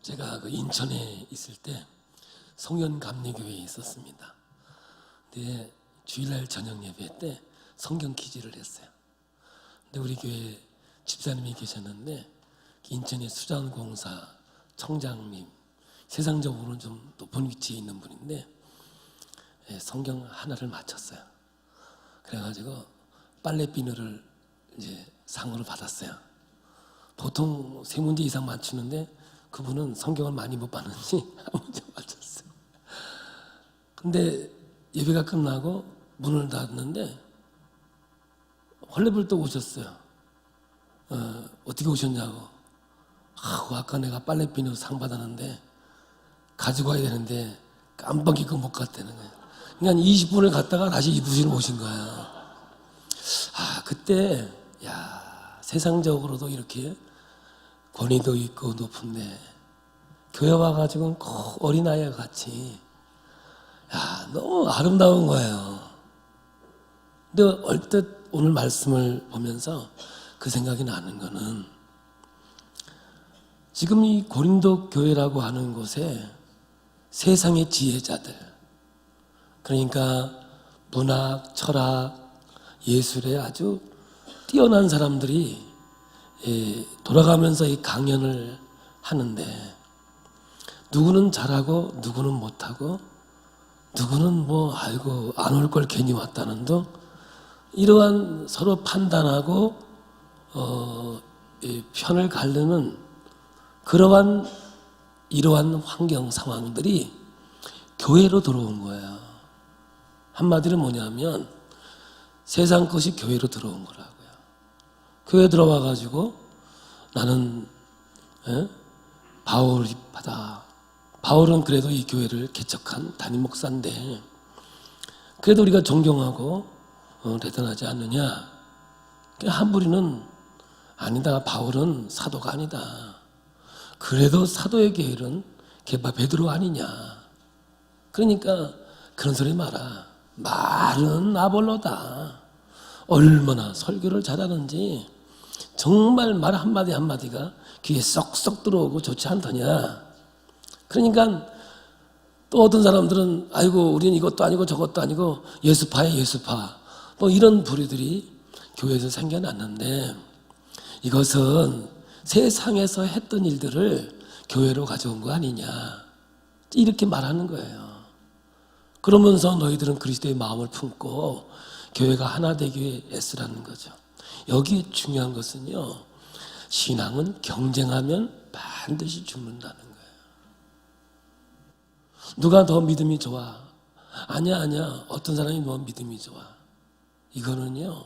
제가 그 인천에 있을 때 성현감리교회에 있었습니다. 근데 주일날 저녁 예배 때 성경 퀴즈를 했어요. 근데 우리 교회 집사님이 계셨는데 인천의 수자원공사 청장님, 세상적으로는 좀 높은 위치에 있는 분인데 성경 하나를 맞췄어요. 그래가지고 빨래비누를 이제 상으로 받았어요. 보통 3문제 이상 맞추는데 그분은 성경을 많이 못 봤는지 한 문제 맞췄어요. 근데 예배가 끝나고 문을 닫았는데 헐레벌떡 오셨어요. 어떻게 오셨냐고. 아까 내가 빨래비누 상 받았는데 가지고 와야 되는데 깜빡 잊고 못 갔다는 거예요. 그러니까 20분을 갔다가 다시 2부시로 오신 거예요. 그때 세상적으로도 이렇게 권위도 있고 높은데 교회 와가지고 꼭 어린아이와 같이 너무 아름다운 거예요. 근데 얼뜻 오늘 말씀을 보면서 그 생각이 나는 거는 지금 이 고린도 교회라고 하는 곳에 세상의 지혜자들, 그러니까 문학, 철학, 예술에 아주 뛰어난 사람들이 돌아가면서 이 강연을 하는데 누구는 잘하고 누구는 못하고 누구는 안 올 걸 괜히 왔다는 등 이러한 서로 판단하고 편을 가르는 이러한 환경 상황들이 교회로 들어온 거예요. 한마디로 뭐냐면 세상 것이 교회로 들어온 거라고요. 교회 들어와가지고 나는 바울이다. 바울은 그래도 이 교회를 개척한 담임 목사인데 그래도 우리가 존경하고 대단하지 않느냐. 한 부리는 아니다. 바울은 사도가 아니다. 그래도 사도의 계율은 개바 베드로 아니냐. 그러니까 그런 소리 마라. 말은 아볼로다. 얼마나 설교를 잘하는지 정말 말 한마디 한마디가 귀에 쏙쏙 들어오고 좋지 않더냐. 그러니까 또 어떤 사람들은 아이고 우리는 이것도 아니고 저것도 아니고 예수파야 예수파 이런 부류들이 교회에서 생겨났는데 이것은 세상에서 했던 일들을 교회로 가져온 거 아니냐 이렇게 말하는 거예요. 그러면서 너희들은 그리스도의 마음을 품고 교회가 하나 되기 위해 애쓰라는 거죠. 여기 중요한 것은요, 신앙은 경쟁하면 반드시 죽는다는 거예요. 누가 더 믿음이 좋아? 아니야. 어떤 사람이 뭐 믿음이 좋아? 이거는요,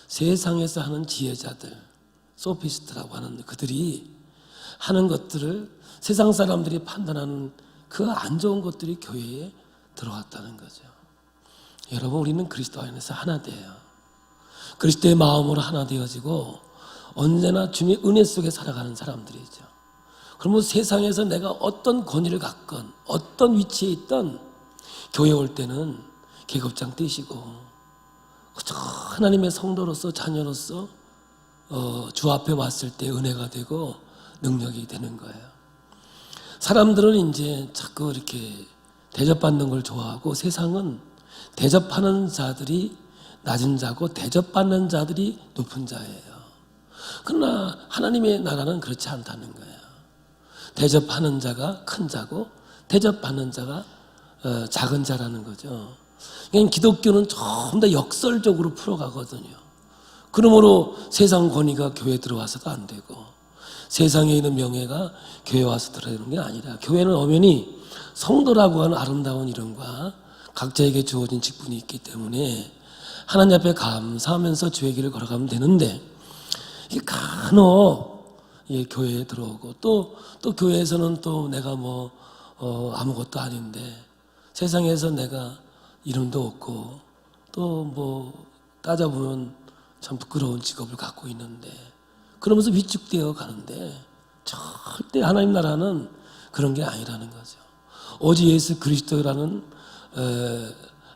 세상에서 하는 지혜자들, 소피스트라고 하는 그들이 하는 것들을 세상 사람들이 판단하는 그 안 좋은 것들이 교회에 들어왔다는 거죠. 여러분, 우리는 그리스도 안에서 하나 돼요. 그리스도의 마음으로 하나 되어지고 언제나 주님의 은혜 속에 살아가는 사람들이죠. 그러면 세상에서 내가 어떤 권위를 갖건 어떤 위치에 있던 교회 올 때는 계급장 떼시고 하나님의 성도로서 자녀로서 주 앞에 왔을 때 은혜가 되고 능력이 되는 거예요. 사람들은 이제 자꾸 이렇게 대접받는 걸 좋아하고 세상은 대접하는 자들이 낮은 자고 대접받는 자들이 높은 자예요. 그러나 하나님의 나라는 그렇지 않다는 거예요. 대접하는 자가 큰 자고 대접받는 자가 작은 자라는 거죠. 그러니까 기독교는 좀 더 역설적으로 풀어가거든요. 그러므로 세상 권위가 교회에 들어와서도 안 되고 세상에 있는 명예가 교회에 와서 들어오는 게 아니라 교회는 엄연히 성도라고 하는 아름다운 이름과 각자에게 주어진 직분이 있기 때문에 하나님 앞에 감사하면서 주의 길을 걸어가면 되는데 이게 간혹 교회에 들어오고 또 교회에서는 또 내가 아무것도 아닌데 세상에서 내가 이름도 없고 또 따져보면 참 부끄러운 직업을 갖고 있는데 그러면서 위축되어 가는데 절대 하나님 나라는 그런 게 아니라는 거죠. 오직 예수 그리스도라는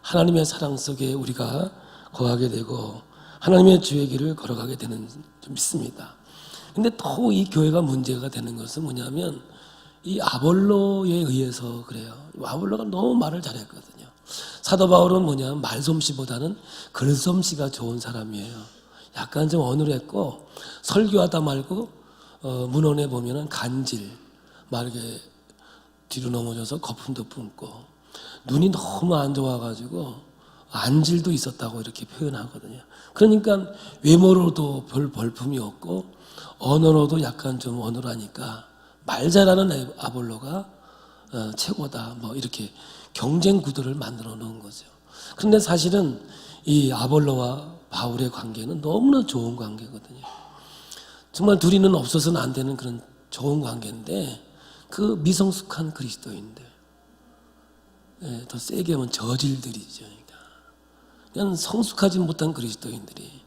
하나님의 사랑 속에 우리가 거하게 되고 하나님의 주의 길을 걸어가게 되는 줄 믿습니다. 근데 또 이 교회가 문제가 되는 것은 뭐냐면 이 아볼로에 의해서 그래요. 아볼로가 너무 말을 잘했거든요. 사도 바울은 뭐냐면 말솜씨보다는 글솜씨가 좋은 사람이에요. 약간 좀 어눌했고 설교하다 말고 문헌에 보면은 간질, 막 이렇게 뒤로 넘어져서 거품도 뿜고 눈이 너무 안 좋아가지고 안질도 있었다고 이렇게 표현하거든요. 그러니까 외모로도 별 볼품이 없고 언어로도 약간 좀 어눌하니까 말 잘하는 아볼로가 최고다 뭐 이렇게 경쟁 구도를 만들어 놓은 거죠. 그런데 사실은 이 아볼로와 바울의 관계는 너무나 좋은 관계거든요. 정말 둘이는 없어서는 안 되는 그런 좋은 관계인데 그 미성숙한 그리스도인들, 더 세게 하면 저질들이죠. 그냥 성숙하지 못한 그리스도인들이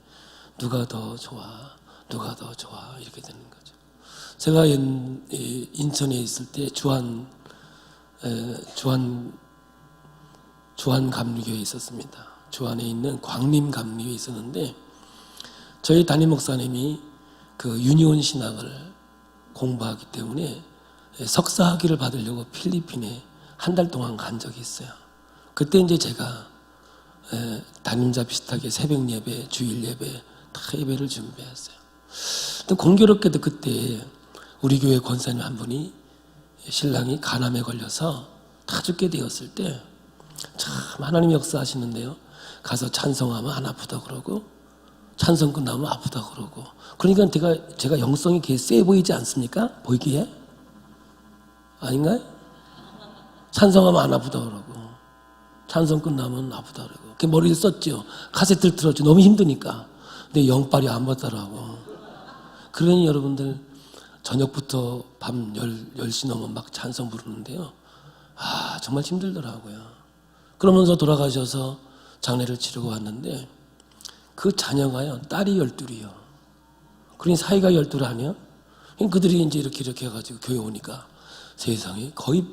누가 더 좋아, 누가 더 좋아 이렇게 되는 거죠. 제가 인천에 있을 때 주한 감리교회에 있었습니다. 주안에 있는 광림 감리교회에 있었는데 저희 담임 목사님이 그 유니온 신학을 공부하기 때문에 석사 학위를 받으려고 필리핀에 한 달 동안 간 적이 있어요. 그때 이제 제가 담임자 비슷하게 새벽 예배, 주일 예배 다 예배를 준비했어요. 근데 공교롭게도 그때 우리 교회 권사님 한 분이 신랑이 간암에 걸려서 다 죽게 되었을 때 참 하나님 역사하시는데요. 가서 찬송하면 안 아프다 그러고 찬송 끝나면 아프다 그러고 그러니까 제가 영성이 이렇게 세 보이지 않습니까? 보이기에? 아닌가요? 찬송하면 안 아프다 그러고 찬송 끝나면 아프다 그러고 그 머리를 썼죠. 카세트를 틀었죠. 너무 힘드니까. 근데 영빨이 안 받더라고. 그러니 여러분들 저녁부터 밤 10시 넘으면 막 찬송 부르는데요. 정말 힘들더라고요. 그러면서 돌아가셔서 장례를 치르고 왔는데 그 자녀가요. 딸이 12이요. 그러니 사이가 12 아니야? 그들이 이제 이렇게 해가지고 교회 오니까 세상에 거의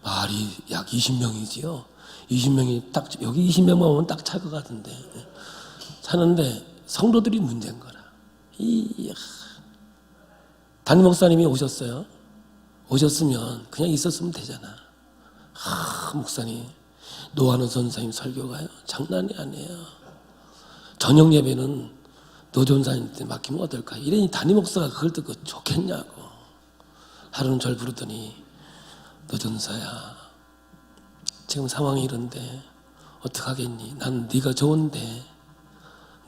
말이 약 20명이지요. 20명이 딱 여기 20명만 오면 딱 찰 것 같은데 사는데 성도들이 문제인 거라. 담임 목사님이 오셨어요. 오셨으면 그냥 있었으면 되잖아. 목사님 노하는 선생님 설교가요 장난이 아니에요. 저녁 예배는 노전사님한테 맡기면 어떨까? 이러니 담임 목사가 그걸 듣고 좋겠냐고. 하루는 절 부르더니 노전사야 지금 상황이 이런데 어떡하겠니? 난 네가 좋은데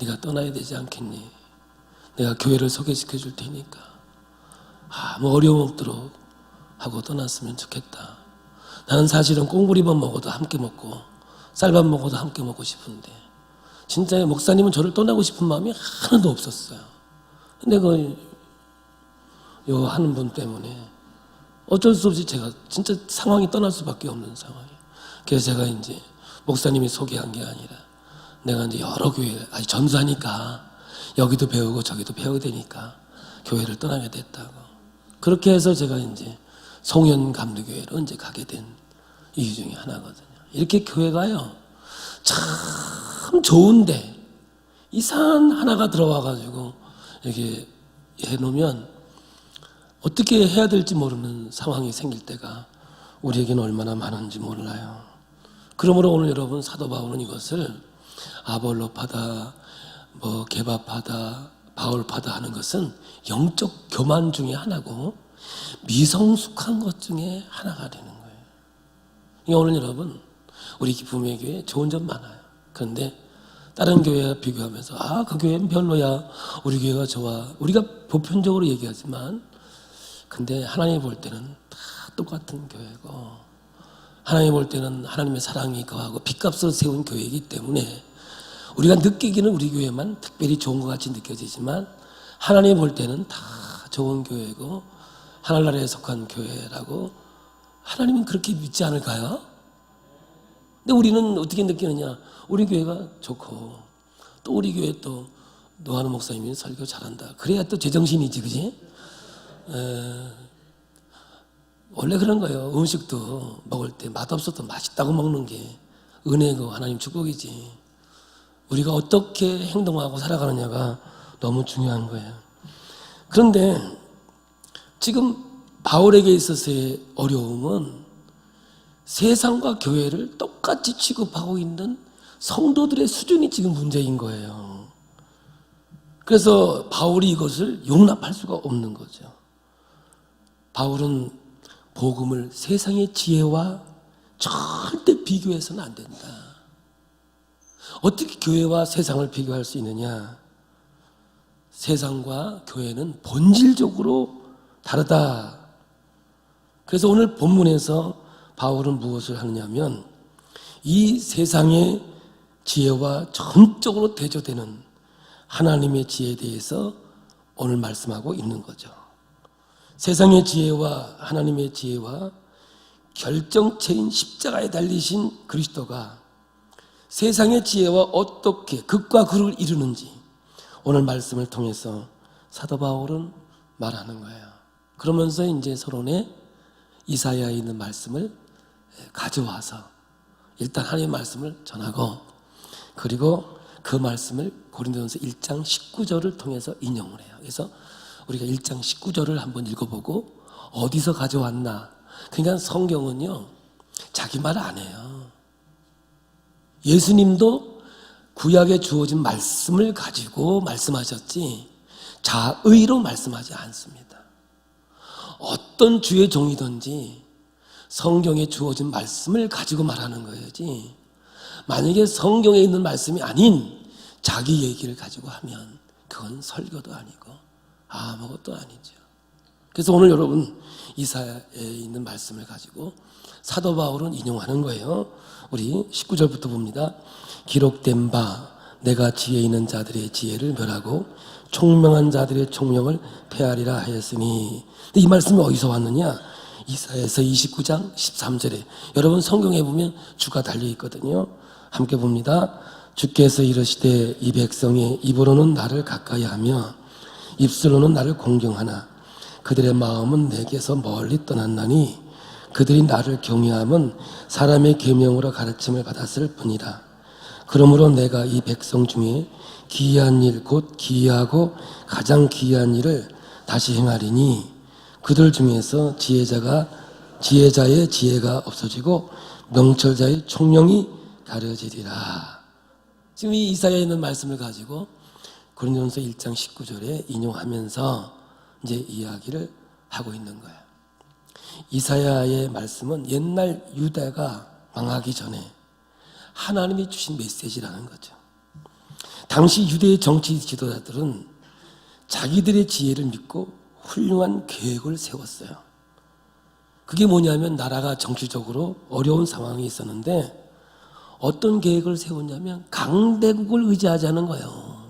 네가 떠나야 되지 않겠니? 내가 교회를 소개시켜 줄 테니까 뭐 어려움 없도록 하고 떠났으면 좋겠다. 나는 사실은 꽁부리밥 먹어도 함께 먹고 쌀밥 먹어도 함께 먹고 싶은데 진짜 목사님은 저를 떠나고 싶은 마음이 하나도 없었어요. 근데 요 하는 분 때문에 어쩔 수 없이 제가 진짜 상황이 떠날 수밖에 없는 상황이에요. 그래서 제가 이제 목사님이 소개한 게 아니라 내가 이제 여러 교회 전수하니까 여기도 배우고 저기도 배워야 되니까 교회를 떠나게 됐다고. 그렇게 해서 제가 이제 송현 감리교회로 이제 가게 된 이유 중에 하나거든요. 이렇게 교회가요 참 좋은데 이상한 하나가 들어와가지고 이렇게 해놓으면 어떻게 해야 될지 모르는 상황이 생길 때가 우리에게는 얼마나 많은지 몰라요. 그러므로 오늘 여러분 사도 바울은 이것을 아볼로파다, 게바파다, 바울파다 하는 것은 영적 교만 중에 하나고 미성숙한 것 중에 하나가 되는 거예요. 오늘 여러분 우리 기쁨의 교회 좋은 점 많아요. 그런데 다른 교회와 비교하면서 그 교회는 별로야, 우리 교회가 좋아, 우리가 보편적으로 얘기하지만 근데 하나님 볼 때는 다 똑같은 교회고 하나님 볼 때는 하나님의 사랑이 거하고 빚값으로 세운 교회이기 때문에 우리가 느끼기는 우리 교회만 특별히 좋은 것 같이 느껴지지만 하나님 볼 때는 다 좋은 교회고 하늘나라에 속한 교회라고 하나님은 그렇게 믿지 않을까요? 근데 우리는 어떻게 느끼느냐? 우리 교회가 좋고 또 우리 교회 또 노하는 목사님이 설교 잘한다. 그래야 또 제정신이지, 그지? 원래 그런 거예요. 음식도 먹을 때 맛없어도 맛있다고 먹는 게 은혜고 하나님 축복이지. 우리가 어떻게 행동하고 살아가느냐가 너무 중요한 거예요. 그런데 지금 바울에게 있어서의 어려움은 세상과 교회를 똑같이 취급하고 있는 성도들의 수준이 지금 문제인 거예요. 그래서 바울이 이것을 용납할 수가 없는 거죠. 바울은 복음을 세상의 지혜와 절대 비교해서는 안 된다. 어떻게 교회와 세상을 비교할 수 있느냐? 세상과 교회는 본질적으로 다르다. 그래서 오늘 본문에서 바울은 무엇을 하느냐면 이 세상의 지혜와 전적으로 대조되는 하나님의 지혜에 대해서 오늘 말씀하고 있는 거죠. 세상의 지혜와 하나님의 지혜와 결정체인 십자가에 달리신 그리스도가 세상의 지혜와 어떻게 극과 극을 이루는지 오늘 말씀을 통해서 사도 바울은 말하는 거예요. 그러면서 이제 서론에 이사야에 있는 말씀을 가져와서 일단 하나님의 말씀을 전하고 그리고 그 말씀을 고린도전서 1장 19절을 통해서 인용을 해요. 그래서 우리가 1장 19절을 한번 읽어보고 어디서 가져왔나. 그러니까 성경은요 자기 말 안 해요. 예수님도 구약에 주어진 말씀을 가지고 말씀하셨지 자의로 말씀하지 않습니다. 어떤 주의 종이든지 성경에 주어진 말씀을 가지고 말하는 거예지 만약에 성경에 있는 말씀이 아닌 자기 얘기를 가지고 하면 그건 설교도 아니고 아무것도 아니죠. 그래서 오늘 여러분 이사야에 있는 말씀을 가지고 사도 바울은 인용하는 거예요. 우리 19절부터 봅니다. 기록된 바 내가 지혜 있는 자들의 지혜를 멸하고 총명한 자들의 총명을 폐하리라 하였으니. 근데 이 말씀이 어디서 왔느냐? 이사야서 29장 13절에 여러분 성경에 보면 주가 달려 있거든요. 함께 봅니다. 주께서 이르시되 이 백성이 입으로는 나를 가까이하며 입술로는 나를 공경하나 그들의 마음은 내게서 멀리 떠났나니 그들이 나를 경외함은 사람의 계명으로 가르침을 받았을 뿐이라. 그러므로 내가 이 백성 중에 기이한 일 곧 기이하고 가장 기이한 일을 다시 행하리니 그들 중에서 지혜자의 지혜가 없어지고 명철자의 총명이 가려지리라. 지금 이 이사야에 있는 말씀을 가지고 고린도전서 1장 19절에 인용하면서 이제 이야기를 하고 있는 거예요. 이사야의 말씀은 옛날 유다가 망하기 전에 하나님이 주신 메시지라는 거죠. 당시 유대의 정치 지도자들은 자기들의 지혜를 믿고 훌륭한 계획을 세웠어요. 그게 뭐냐면 나라가 정치적으로 어려운 상황이 있었는데 어떤 계획을 세웠냐면 강대국을 의지하자는 거예요.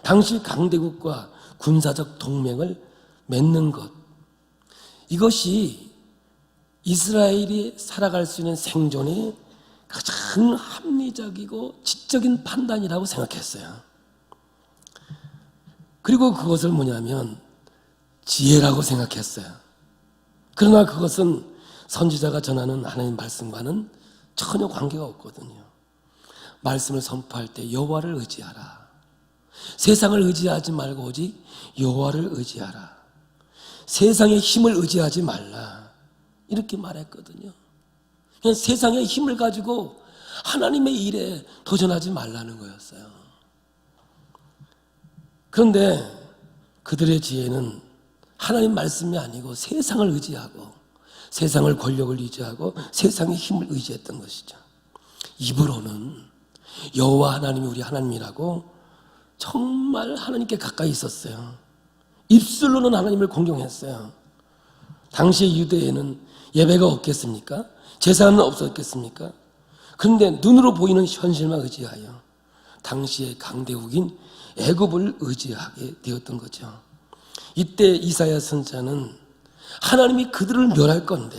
당시 강대국과 군사적 동맹을 맺는 것, 이것이 이스라엘이 살아갈 수 있는 생존의 가장 합리적이고 지적인 판단이라고 생각했어요. 그리고 그것을 뭐냐면 지혜라고 생각했어요. 그러나 그것은 선지자가 전하는 하나님 말씀과는 전혀 관계가 없거든요. 말씀을 선포할 때 여호와를 의지하라. 세상을 의지하지 말고 오직 여호와를 의지하라. 세상의 힘을 의지하지 말라. 이렇게 말했거든요. 그냥 세상의 힘을 가지고 하나님의 일에 도전하지 말라는 거였어요. 그런데 그들의 지혜는 하나님 말씀이 아니고 세상을 의지하고 세상을 권력을 의지하고 세상의 힘을 의지했던 것이죠. 입으로는 여호와 하나님이 우리 하나님이라고 정말 하나님께 가까이 있었어요. 입술로는 하나님을 공경했어요. 당시의 유대에는 예배가 없겠습니까? 제사는 없었겠습니까? 그런데 눈으로 보이는 현실만 의지하여 당시의 강대국인 애굽을 의지하게 되었던 거죠. 이때 이사야 선지자는 하나님이 그들을 멸할 건데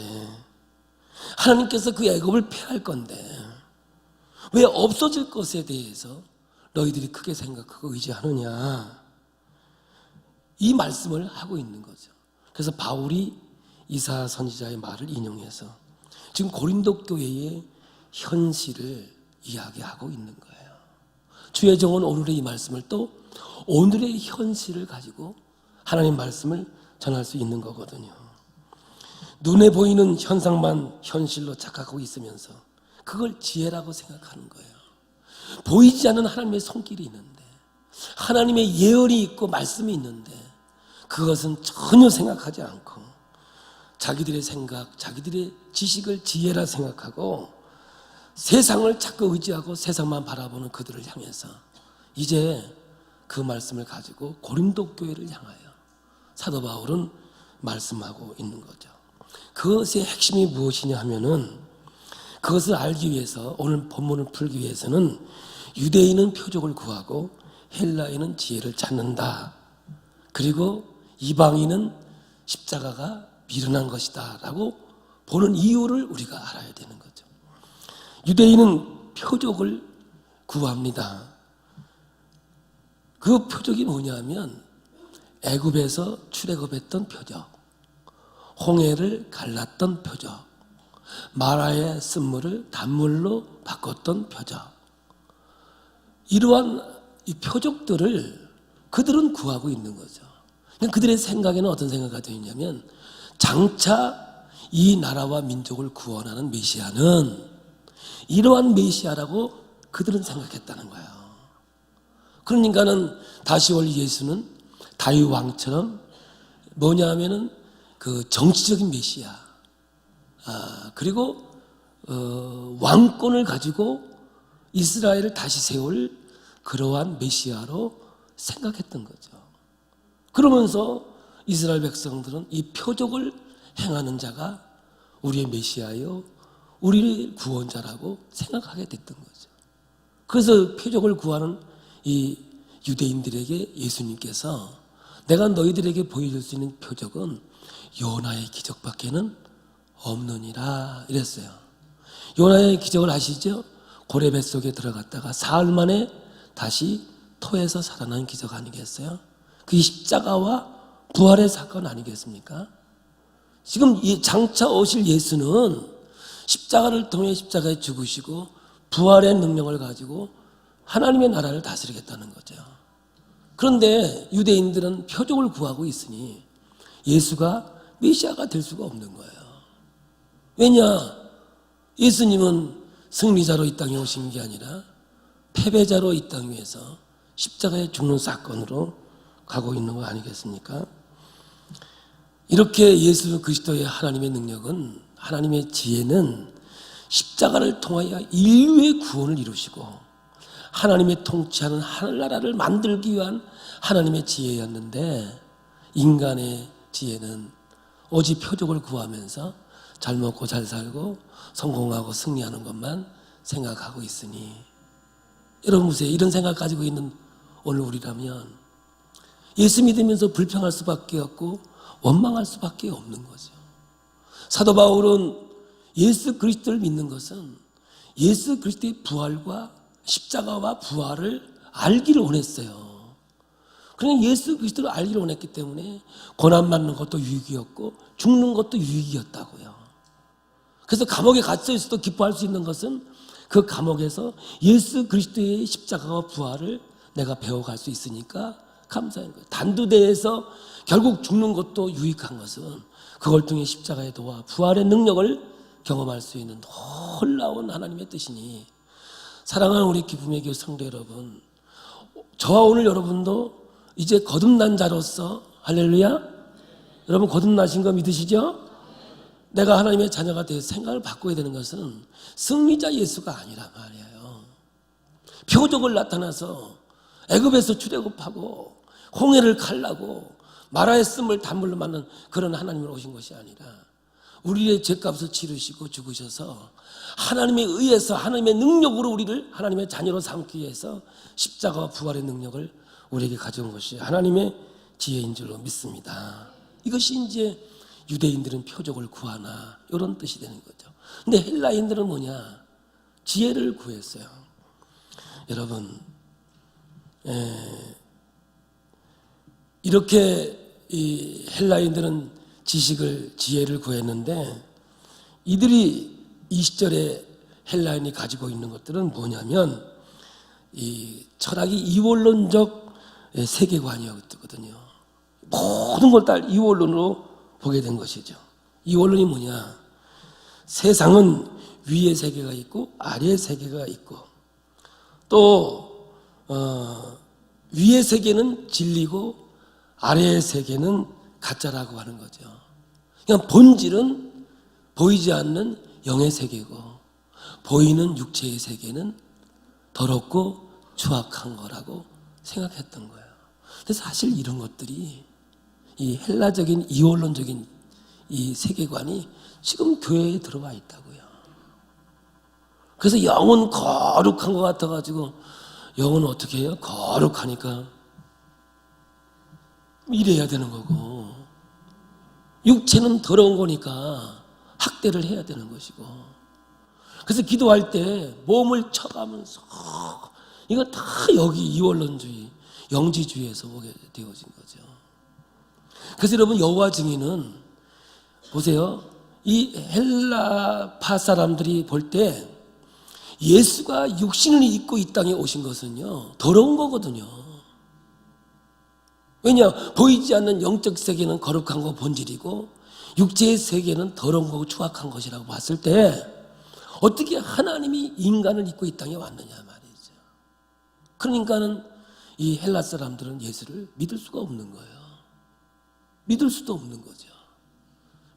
하나님께서 그 애굽을 폐할 건데 왜 없어질 것에 대해서 너희들이 크게 생각하고 의지하느냐, 이 말씀을 하고 있는 거죠. 그래서 바울이 이사야 선지자의 말을 인용해서 지금 고린도 교회의 현실을 이야기하고 있는 거예요. 주의 종은 오늘의 이 말씀을 또 오늘의 현실을 가지고 하나님 말씀을 전할 수 있는 거거든요. 눈에 보이는 현상만 현실로 착각하고 있으면서 그걸 지혜라고 생각하는 거예요. 보이지 않는 하나님의 손길이 있는데, 하나님의 예언이 있고 말씀이 있는데 그것은 전혀 생각하지 않고 자기들의 생각, 자기들의 지식을 지혜라 생각하고 세상을 자꾸 의지하고 세상만 바라보는 그들을 향해서 이제 그 말씀을 가지고 고린도 교회를 향하여 사도 바울은 말씀하고 있는 거죠. 그것의 핵심이 무엇이냐 하면은, 그것을 알기 위해서, 오늘 본문을 풀기 위해서는 유대인은 표적을 구하고 헬라인은 지혜를 찾는다. 그리고 이방인은 십자가가 미련한 것이다 라고 보는 이유를 우리가 알아야 되는 거죠. 유대인은 표적을 구합니다. 그 표적이 뭐냐면 애굽에서 출애굽했던 표적, 홍해를 갈랐던 표적, 마라의 쓴물을 단물로 바꿨던 표적, 이러한 이 표적들을 그들은 구하고 있는 거죠. 그들의 생각에는 어떤 생각이 되어 있냐면, 장차 이 나라와 민족을 구원하는 메시아는 이러한 메시아라고 그들은 생각했다는 거예요. 그러니까는 다시 올 예수는 다윗 왕처럼 뭐냐 하면은 그 정치적인 메시아, 그리고 왕권을 가지고 이스라엘을 다시 세울 그러한 메시아로 생각했던 거죠. 그러면서 이스라엘 백성들은 이 표적을 행하는 자가 우리의 메시아요, 우리의 구원자라고 생각하게 됐던 거죠. 그래서 표적을 구하는 이 유대인들에게 예수님께서 내가 너희들에게 보여줄 수 있는 표적은 요나의 기적밖에는 없느니라 이랬어요. 요나의 기적을 아시죠? 고래 뱃속에 들어갔다가 사흘 만에 다시 토해서 살아난 기적 아니겠어요? 그게 십자가와 부활의 사건 아니겠습니까? 지금 이 장차 오실 예수는 십자가를 통해 십자가에 죽으시고 부활의 능력을 가지고 하나님의 나라를 다스리겠다는 거죠. 그런데 유대인들은 표적을 구하고 있으니 예수가 메시아가 될 수가 없는 거예요. 왜냐? 예수님은 승리자로 이 땅에 오신 게 아니라 패배자로 이 땅 위에서 십자가에 죽는 사건으로 가고 있는 거 아니겠습니까? 이렇게 예수 그리스도의 하나님의 능력은, 하나님의 지혜는 십자가를 통하여 인류의 구원을 이루시고 하나님의 통치하는 하늘나라를 만들기 위한 하나님의 지혜였는데, 인간의 지혜는 오직 표적을 구하면서 잘 먹고 잘 살고 성공하고 승리하는 것만 생각하고 있으니, 여러분 보세요. 이런 생각 가지고 있는 오늘 우리라면 예수 믿으면서 불평할 수밖에 없고 원망할 수밖에 없는 거죠. 사도 바울은 예수 그리스도를 믿는 것은 예수 그리스도의 부활과 십자가와 부활을 알기를 원했어요. 그러니까 예수 그리스도를 알기를 원했기 때문에 고난받는 것도 유익이었고 죽는 것도 유익이었다고요. 그래서 감옥에 갇혀 있어도 기뻐할 수 있는 것은 그 감옥에서 예수 그리스도의 십자가와 부활을 내가 배워갈 수 있으니까 감사한 거예요. 단두대에서 결국 죽는 것도 유익한 것은 그걸 통해 십자가의 도와 부활의 능력을 경험할 수 있는 놀라운 하나님의 뜻이니, 사랑하는 우리 기쁨의 교회 성도 여러분, 저와 오늘 여러분도 이제 거듭난 자로서, 할렐루야, 여러분 거듭나신 거 믿으시죠? 내가 하나님의 자녀가 되어 생각을 바꿔야 되는 것은 승리자 예수가 아니란 말이에요. 표적을 나타나서 애굽에서 출애굽하고 홍해를 갈라고 마라의 쓴물 단물로 만든 그런 하나님을 오신 것이 아니라 우리의 죄값을 치르시고 죽으셔서 하나님에 의해서 하나님의 능력으로 우리를 하나님의 자녀로 삼기 위해서 십자가와 부활의 능력을 우리에게 가져온 것이 하나님의 지혜인 줄로 믿습니다. 이것이 이제 유대인들은 표적을 구하나 이런 뜻이 되는 거죠. 근데 헬라인들은 뭐냐? 지혜를 구했어요. 여러분, 이렇게 이 헬라인들은 지혜를 구했는데, 이들이 이 시절에 헬라인이 가지고 있는 것들은 뭐냐면 이 철학이 이원론적 세계관이었거든요. 모든 걸 다 이원론으로 보게 된 것이죠. 이원론이 뭐냐? 세상은 위의 세계가 있고 아래의 세계가 있고 또 위의 세계는 진리고 아래의 세계는 가짜라고 하는 거죠. 그러니까 본질은 보이지 않는 영의 세계고 보이는 육체의 세계는 더럽고 추악한 거라고 생각했던 거예요. 근데 사실 이런 것들이 이 헬라적인 이원론적인 이 세계관이 지금 교회에 들어와 있다고요. 그래서 영은 거룩한 것 같아가지고 영은 어떻게 해요? 거룩하니까 이래야 되는 거고 육체는 더러운 거니까 학대를 해야 되는 것이고 그래서 기도할 때 몸을 쳐가면서 이거 다 여기 이원론주의 영지주의에서 오게 되어진 거죠. 그래서 여러분 여호와 증인은 보세요. 이 헬라파 사람들이 볼 때 예수가 육신을 입고 이 땅에 오신 것은요 더러운 거거든요. 왜냐? 보이지 않는 영적 세계는 거룩한 거 본질이고 육체의 세계는 더러운 거고 추악한 것이라고 봤을 때 어떻게 하나님이 인간을 입고 이 땅에 왔느냐 말이죠. 그러니까는 이 헬라 사람들은 예수를 믿을 수가 없는 거예요. 믿을 수도 없는 거죠.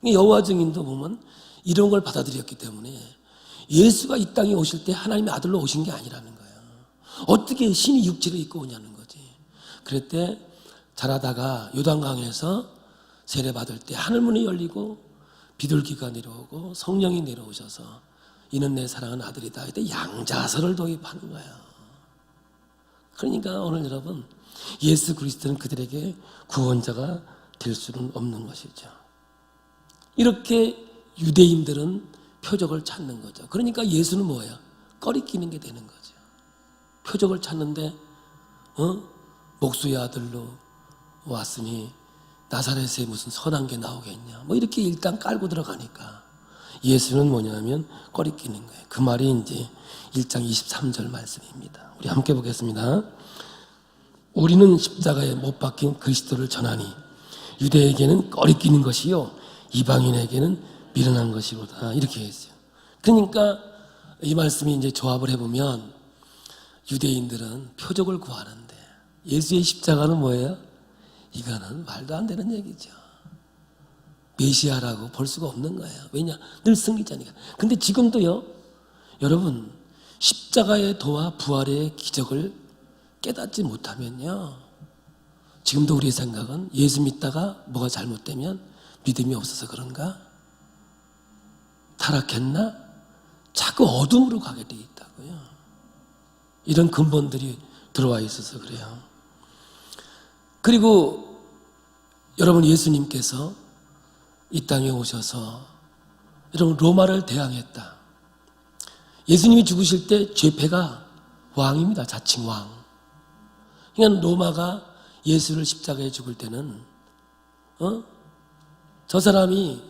여호와 증인도 보면 이런 걸 받아들였기 때문에 예수가 이 땅에 오실 때 하나님의 아들로 오신 게 아니라는 거예요. 어떻게 신이 육체를 입고 오냐는 거지. 그랬대 자라다가 요단강에서 세례받을 때 하늘문이 열리고 비둘기가 내려오고 성령이 내려오셔서 이는 내 사랑하는 아들이다. 이때 양자설을 도입하는 거예요. 그러니까 오늘 여러분 예수 그리스도는 그들에게 구원자가 될 수는 없는 것이죠. 이렇게 유대인들은 표적을 찾는 거죠. 그러니까 예수는 뭐예요? 꺼리끼는 게 되는 거죠. 표적을 찾는데 목수의 아들로 왔으니 나사렛에 무슨 선한 게 나오겠냐 뭐 이렇게 일단 깔고 들어가니까 예수는 뭐냐면 꺼리끼는 거예요. 그 말이 이제 1장 23절 말씀입니다. 우리 함께 보겠습니다. 우리는 십자가에 못 박힌 그리스도를 전하니 유대에게는 꺼리끼는 것이요 이방인에게는 미련한 것이로다 이렇게 했어요. 그러니까 이 말씀이 이제 조합을 해보면 유대인들은 표적을 구하는데 예수의 십자가는 뭐예요? 이거는 말도 안 되는 얘기죠. 메시아라고 볼 수가 없는 거예요. 왜냐? 늘 승리자니까. 근데 지금도요, 여러분, 십자가의 도와 부활의 기적을 깨닫지 못하면요, 지금도 우리의 생각은 예수 믿다가 뭐가 잘못되면 믿음이 없어서 그런가? 타락했나? 자꾸 어둠으로 가게 돼 있다고요. 이런 근본들이 들어와 있어서 그래요. 그리고 여러분 예수님께서 이 땅에 오셔서 여러분 로마를 대항했다. 예수님이 죽으실 때 죄패가 왕입니다. 자칭 왕. 그러니까 로마가 예수를 십자가에 죽을 때는 저 사람이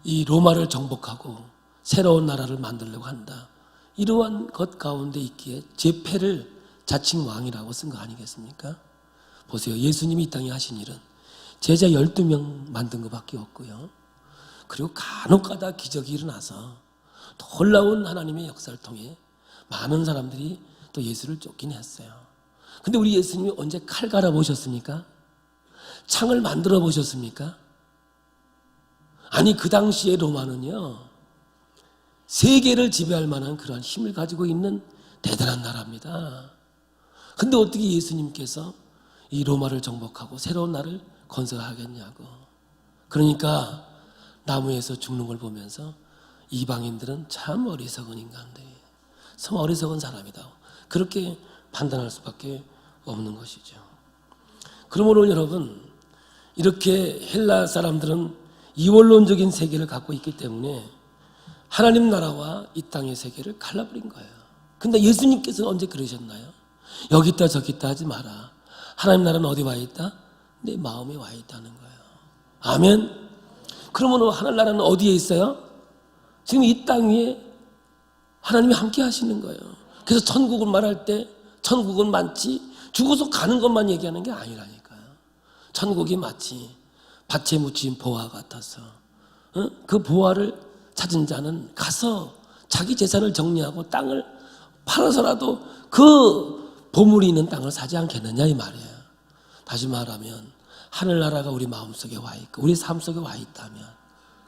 이 로마를 정복하고 새로운 나라를 만들려고 한다. 이러한 것 가운데 있기에 죄패를 자칭 왕이라고 쓴 거 아니겠습니까? 보세요. 예수님이 이 땅에 하신 일은 제자 12명 만든 것밖에 없고요. 그리고 간혹가다 기적이 일어나서 놀라운 하나님의 역사를 통해 많은 사람들이 또 예수를 쫓긴 했어요. 근데 우리 예수님이 언제 칼 갈아보셨습니까? 창을 만들어 보셨습니까? 아니 그 당시에 로마는요 세계를 지배할 만한 그러한 힘을 가지고 있는 대단한 나라입니다. 근데 어떻게 예수님께서 이 로마를 정복하고 새로운 나라를 건설하겠냐고. 그러니까 나무에서 죽는 걸 보면서 이방인들은 참 어리석은 인간들이, 참 어리석은 사람이다. 그렇게 판단할 수밖에 없는 것이죠. 그러므로 여러분 이렇게 헬라 사람들은 이원론적인 세계를 갖고 있기 때문에 하나님 나라와 이 땅의 세계를 갈라버린 거예요. 근데 예수님께서는 언제 그러셨나요? 여기 있다 저기 있다 하지 마라. 하나님 나라는 어디 와 있다? 내 마음에 와 있다는 거예요. 아멘. 그러면 하늘나라는 어디에 있어요? 지금 이 땅 위에 하나님이 함께 하시는 거예요. 그래서 천국을 말할 때 천국은 많지 죽어서 가는 것만 얘기하는 게 아니라니까요. 천국이 마치 밭에 묻힌 보화 같아서 그 보화를 찾은 자는 가서 자기 재산을 정리하고 땅을 팔아서라도 그 보물이 있는 땅을 사지 않겠느냐 이 말이에요. 다시 말하면 하늘나라가 우리 마음속에 와 있고 우리 삶 속에 와 있다면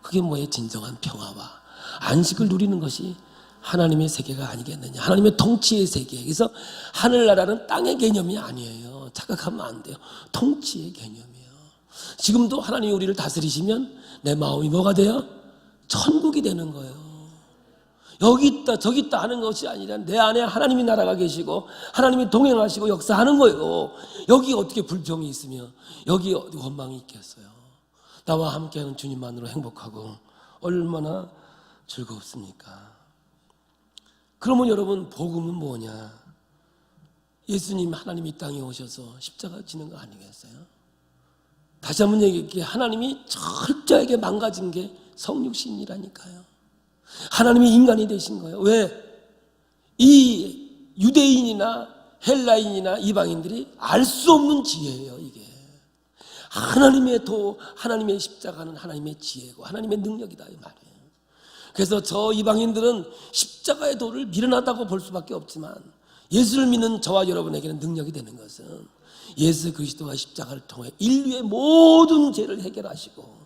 그게 뭐예요? 진정한 평화와 안식을 누리는 것이 하나님의 세계가 아니겠느냐. 하나님의 통치의 세계. 그래서 하늘나라는 땅의 개념이 아니에요. 착각하면 안 돼요. 통치의 개념이에요. 지금도 하나님이 우리를 다스리시면 내 마음이 뭐가 돼요? 천국이 되는 거예요. 여기 있다 저기 있다 하는 것이 아니라 내 안에 하나님이 나라가 계시고 하나님이 동행하시고 역사하는 거예요. 여기 어떻게 불평이 있으며 여기 어디 원망이 있겠어요. 나와 함께하는 주님만으로 행복하고 얼마나 즐겁습니까? 그러면 여러분 복음은 뭐냐? 예수님 하나님이 이 땅에 오셔서 십자가 지는 거 아니겠어요? 다시 한번 얘기할게요. 하나님이 철저하게 망가진 게 성육신이라니까요. 하나님이 인간이 되신 거예요. 왜? 이 유대인이나 헬라인이나 이방인들이 알 수 없는 지혜예요. 이게 하나님의 십자가는 하나님의 지혜고 하나님의 능력이다 이 말이에요. 그래서 저 이방인들은 십자가의 도를 미련하다고 볼 수밖에 없지만 예수를 믿는 저와 여러분에게는 능력이 되는 것은 예수 그리스도가 십자가를 통해 인류의 모든 죄를 해결하시고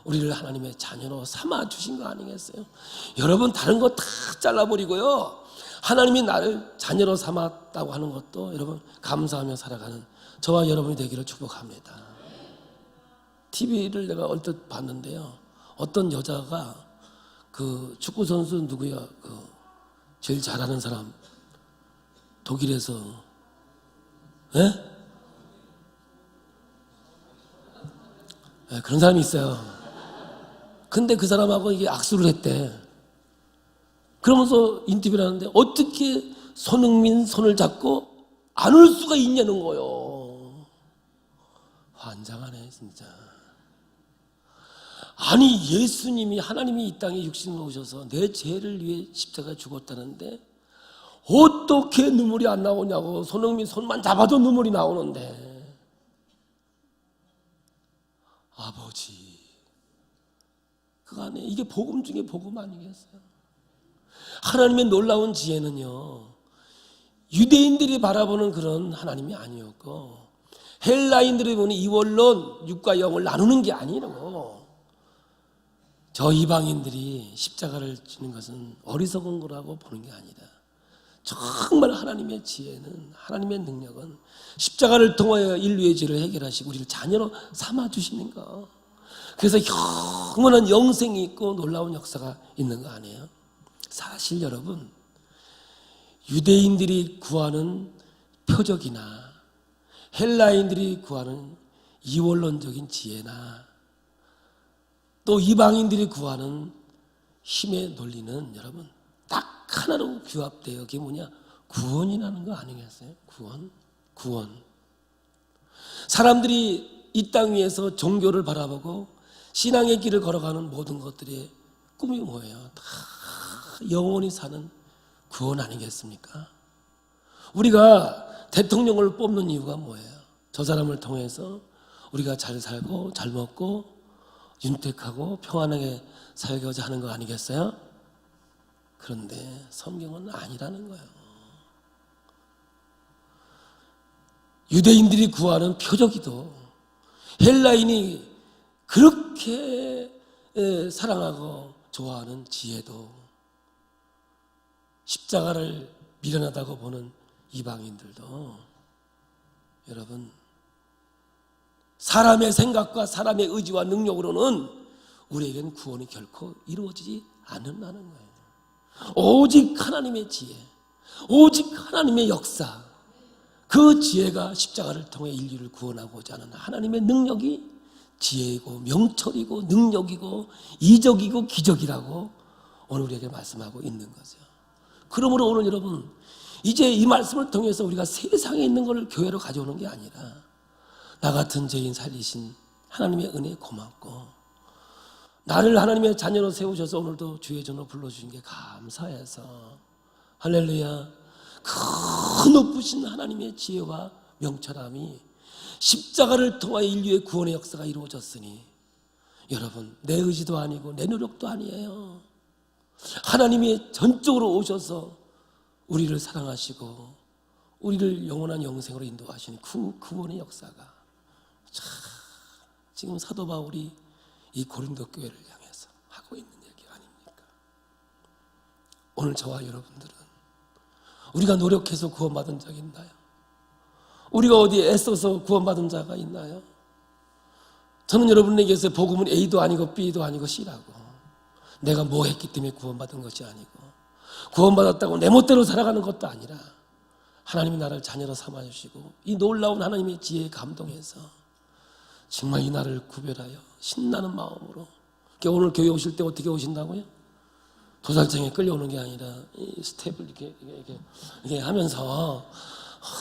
우리를 하나님의 자녀로 삼아 주신 거 아니겠어요? 여러분 다른 거 다 잘라버리고요. 하나님이 나를 자녀로 삼았다고 하는 것도 여러분 감사하며 살아가는 저와 여러분이 되기를 축복합니다. TV를 내가 얼핏 봤는데요. 어떤 여자가 그 축구 선수 누구야? 그 제일 잘하는 사람 독일에서 예? 네, 그런 사람이 있어요. 근데 그 사람하고 이게 악수를 했대. 그러면서 인터뷰를 하는데 어떻게 손흥민 손을 잡고 안을 수가 있냐는 거예요. 환장하네 진짜. 아니 예수님이 하나님이 이 땅에 육신으로 오셔서 내 죄를 위해 십자가에 죽었다는데 어떻게 눈물이 안 나오냐고. 손흥민 손만 잡아도 눈물이 나오는데. 아버지 그 안에 이게 복음 중에 복음 아니겠어요? 하나님의 놀라운 지혜는요 유대인들이 바라보는 그런 하나님이 아니었고 헬라인들이 보는 이원론 육과 영을 나누는 게 아니고 저 이방인들이 십자가를 지는 것은 어리석은 거라고 보는 게 아니다. 정말 하나님의 지혜는 하나님의 능력은 십자가를 통하여 인류의 죄를 해결하시고 우리를 자녀로 삼아주시는 거. 그래서 영원한 영생이 있고 놀라운 역사가 있는 거 아니에요? 사실 여러분 유대인들이 구하는 표적이나 헬라인들이 구하는 이원론적인 지혜나 또 이방인들이 구하는 힘의 논리는 여러분 딱 하나로 규합돼요. 그게 뭐냐? 구원이라는 거 아니겠어요? 구원. 사람들이 이 땅 위에서 종교를 바라보고 신앙의 길을 걸어가는 모든 것들의 꿈이 뭐예요? 다 영원히 사는 구원 아니겠습니까? 우리가 대통령을 뽑는 이유가 뭐예요? 저 사람을 통해서 우리가 잘 살고 잘 먹고 윤택하고 평안하게 살고자 하는 거 아니겠어요? 그런데 성경은 아니라는 거예요. 유대인들이 구하는 표적이도 헬라인이 그렇게 사랑하고 좋아하는 지혜도 십자가를 미련하다고 보는 이방인들도 여러분 사람의 생각과 사람의 의지와 능력으로는 우리에겐 구원이 결코 이루어지지 않는다는 거예요. 오직 하나님의 지혜, 오직 하나님의 역사, 그 지혜가 십자가를 통해 인류를 구원하고자 하는 하나님의 능력이 지혜이고 명철이고 능력이고 이적이고 기적이라고 오늘 우리에게 말씀하고 있는 거죠. 그러므로 오늘 여러분 이제 이 말씀을 통해서 우리가 세상에 있는 것을 교회로 가져오는 게 아니라 나 같은 죄인 살리신 하나님의 은혜에 고맙고 나를 하나님의 자녀로 세우셔서 오늘도 주의 전으로 불러주신 게 감사해서 할렐루야. 그 높으신 하나님의 지혜와 명철함이 십자가를 통하여 인류의 구원의 역사가 이루어졌으니 여러분, 내 의지도 아니고 내 노력도 아니에요. 하나님이 전적으로 오셔서 우리를 사랑하시고 우리를 영원한 영생으로 인도하시는 그 구원의 역사가 지금 사도 바울이 이 고린도 교회를 향해서 하고 있는 얘기 아닙니까? 오늘 저와 여러분들은 우리가 노력해서 구원받은 적 있나요? 우리가 어디에 애써서 구원받은 자가 있나요? 저는 여러분에게서 복음은 A도 아니고 B도 아니고 C라고, 내가 뭐 했기 때문에 구원받은 것이 아니고, 구원받았다고 내 멋대로 살아가는 것도 아니라 하나님이 나를 자녀로 삼아주시고 이 놀라운 하나님의 지혜에 감동해서 정말 이 나를 구별하여 신나는 마음으로, 오늘 교회 오실 때 어떻게 오신다고요? 도살장에 끌려오는 게 아니라 이 스텝을 이렇게 하면서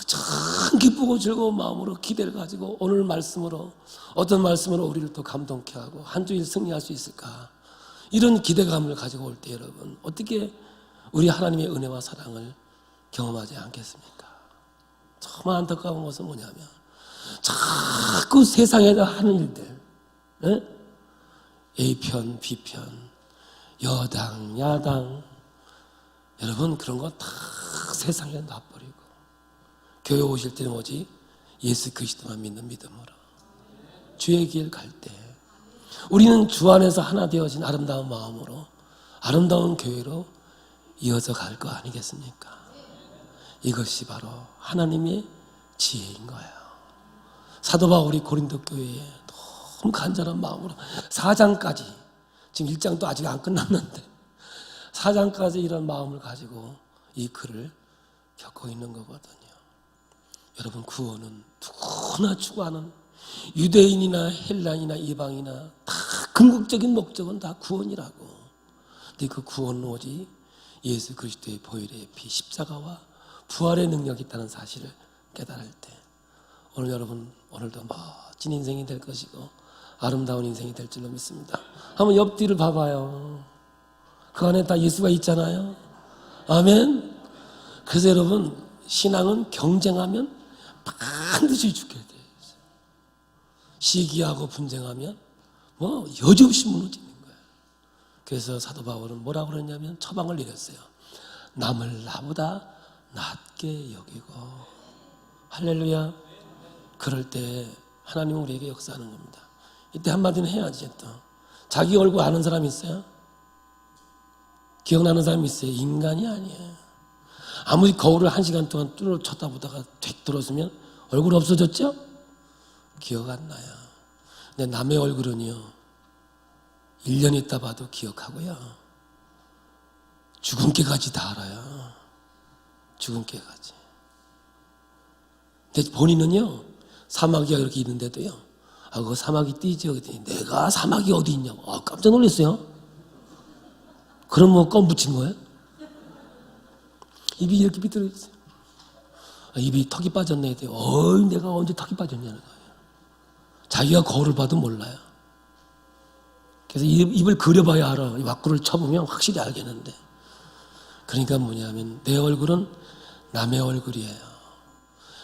참 기쁘고 즐거운 마음으로 기대를 가지고 오늘 말씀으로, 어떤 말씀으로 우리를 또 감동케 하고 한 주일 승리할 수 있을까, 이런 기대감을 가지고 올 때 여러분 어떻게 우리 하나님의 은혜와 사랑을 경험하지 않겠습니까? 정말 안타까운 것은 뭐냐면 자꾸 세상에서 하는 일들, A편, B편, 여당, 야당, 여러분 그런 거 다 세상에 놔버리고 교회 오실 때는 오직 예수 그리스도만 믿는 믿음으로 주의 길 갈 때 우리는 주 안에서 하나 되어진 아름다운 마음으로 아름다운 교회로 이어져 갈 거 아니겠습니까? 이것이 바로 하나님의 지혜인 거예요. 사도 바울이 고린도 교회에 너무 간절한 마음으로 4장까지, 지금 1장도 아직 안 끝났는데 4장까지 이런 마음을 가지고 이 글을 겪고 있는 거거든요. 여러분, 구원은 누구나 추구하는, 유대인이나 헬라인이나 이방이나 다 궁극적인 목적은 다 구원이라고. 근데 그 구원은 오직 예수 그리스도의 보혈의 피, 십자가와 부활의 능력이 있다는 사실을 깨달을 때 오늘 여러분, 오늘도 멋진 인생이 될 것이고 아름다운 인생이 될 줄로 믿습니다. 한번 옆뒤를 봐봐요. 그 안에 다 예수가 있잖아요. 아멘. 그래서 여러분, 신앙은 경쟁하면 반드시 죽게 돼요. 시기하고 분쟁하면 여지없이 무너지는 거예요. 그래서 사도 바울은 뭐라고 그러냐면 처방을 내렸어요. 남을 나보다 낮게 여기고. 할렐루야. 그럴 때 하나님은 우리에게 역사하는 겁니다. 이때 한마디는 해야지. 또 자기 얼굴 아는 사람 있어요? 기억나는 사람 있어요? 인간이 아니에요. 아무리 거울을 1시간 동안 뚫어 쳐다보다가 툭 들어서면 얼굴 없어졌죠? 기억 안 나요. 근데 남의 얼굴은요 1년 있다 봐도 기억하고요, 죽음께까지 다 알아요. 죽음께까지. 근데 본인은요 사마귀가 이렇게 있는데도요, 그 사마귀 띠지 그랬더니 내가 사마귀 어디 있냐고. 깜짝 놀랐어요. 그럼 뭐 껌 붙인 거예요? 입이 이렇게 비뚤어 있어요. 입이 턱이 빠졌네 했더니 내가 언제 턱이 빠졌냐는 거예요. 자기가 거울을 봐도 몰라요. 그래서 입을 그려봐야 알아. 와꾸를 쳐보면 확실히 알겠는데. 그러니까 뭐냐면 내 얼굴은 남의 얼굴이에요.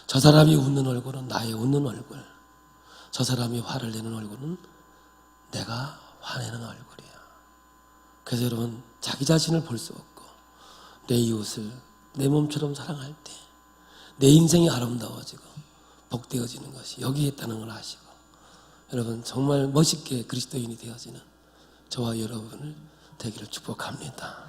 저 사람이 웃는 얼굴은 나의 웃는 얼굴, 저 사람이 화를 내는 얼굴은 내가 화내는 얼굴이에요. 그래서 여러분, 자기 자신을 볼 수 없고 내 이웃을 내 몸처럼 사랑할 때 내 인생이 아름다워지고 복되어지는 것이 여기에 있다는 걸 아시고, 여러분 정말 멋있게 그리스도인이 되어지는 저와 여러분을 되기를 축복합니다.